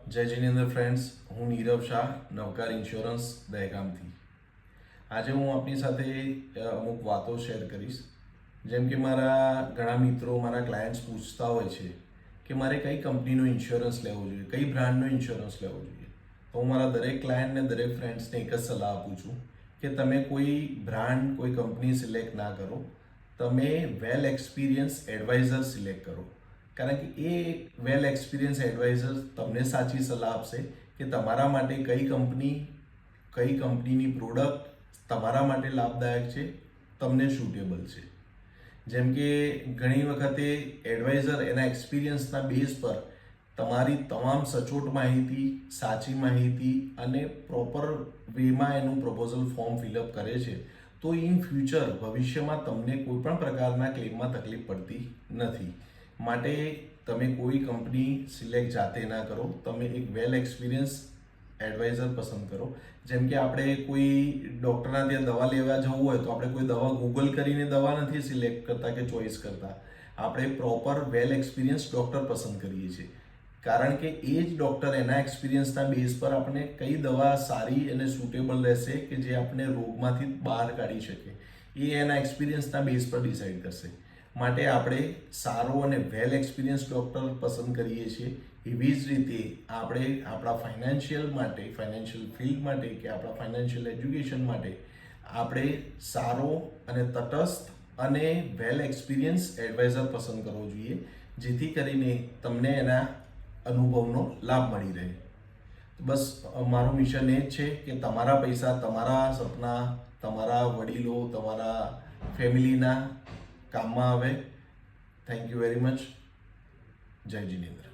જય જિનેન્દ્ર ફ્રેન્ડ્સ, હું નીરવ શાહ, નવકાર ઇન્સ્યોરન્સ દહેગામથી. આજે હું આપની સાથે અમુક વાતો શેર કરીશ. જેમ કે મારા ઘણા મિત્રો, મારા ક્લાયન્ટ્સ પૂછતા હોય છે કે મારે કઈ કંપનીનો ઇન્સ્યોરન્સ લેવો જોઈએ, કઈ બ્રાન્ડનો ઇન્સ્યોરન્સ લેવો જોઈએ. તો હું મારા દરેક ક્લાયન્ટને, દરેક ફ્રેન્ડ્સને એક જ સલાહ આપું છું કે તમે કોઈ બ્રાન્ડ, કોઈ કંપની સિલેક્ટ ના કરો. તમે વેલ એક્સપિરિયન્સ એડવાઇઝર સિલેક્ટ કરો. કારણ કે એ વેલ એક્સપિરિયન્સ એડવાઇઝર તમને સાચી સલાહ આપશે કે તમારા માટે કઈ કંપનીની પ્રોડક્ટ તમારા માટે લાભદાયક છે, તમને સુટેબલ છે. જેમ કે ઘણી વખતે એડવાઇઝર એના એક્સપિરિયન્સના બેઝ પર તમારી તમામ સચોટ માહિતી, સાચી માહિતી અને પ્રોપર વેમાં એનું પ્રપોઝલ ફોર્મ ફિલઅપ કરે છે. તો ઇન ફ્યુચર ભવિષ્યમાં તમને કોઈ પણ પ્રકારના ક્લેમમાં તકલીફ પડતી નથી. માટે તમે કોઈ કંપની સિલેક્ટ જાતે ના કરો. તમે એક વેલ એક્સપિરિયન્સ એડવાઇઝર પસંદ કરો. જેમ કે આપણે કોઈ ડૉક્ટરના ત્યાં દવા લેવા જવું હોય તો આપણે કોઈ દવા ગૂગલ કરીને દવા નથી સિલેક્ટ કરતા કે ચોઈસ કરતા. આપણે પ્રોપર વેલ એક્સપિરિયન્સ ડૉક્ટર પસંદ કરીએ છીએ. કારણ કે એ જ ડૉક્ટર એના એક્સપિરિયન્સના બેઝ પર આપણે કઈ દવા સારી અને સુટેબલ રહેશે કે જે આપણે રોગમાંથી બહાર કાઢી શકે, એ એના એક્સપિરિયન્સના બેઝ પર ડિસાઇડ કરશે. માટે આપણે સારો અને વેલ એક્સપિરિયન્સ ડૉક્ટર પસંદ કરીએ છીએ. એવી જ રીતે આપણે આપણા ફાઇનાન્શિયલ ફિલ્ડ માટે કે આપણા ફાઇનાન્શિયલ એજ્યુકેશન માટે આપણે સારો અને તટસ્થ અને વેલ એક્સપિરિયન્સ એડવાઇઝર પસંદ કરવો જોઈએ, જેથી કરીને તમને એના અનુભવનો લાભ મળી રહે. બસ મારું મિશન એ જ છે કે તમારા પૈસા, તમારા સપના, તમારા વડીલો, તમારા ફેમિલીના કામમાં આવે. Thank you very much. જય જિનેન્દ્ર.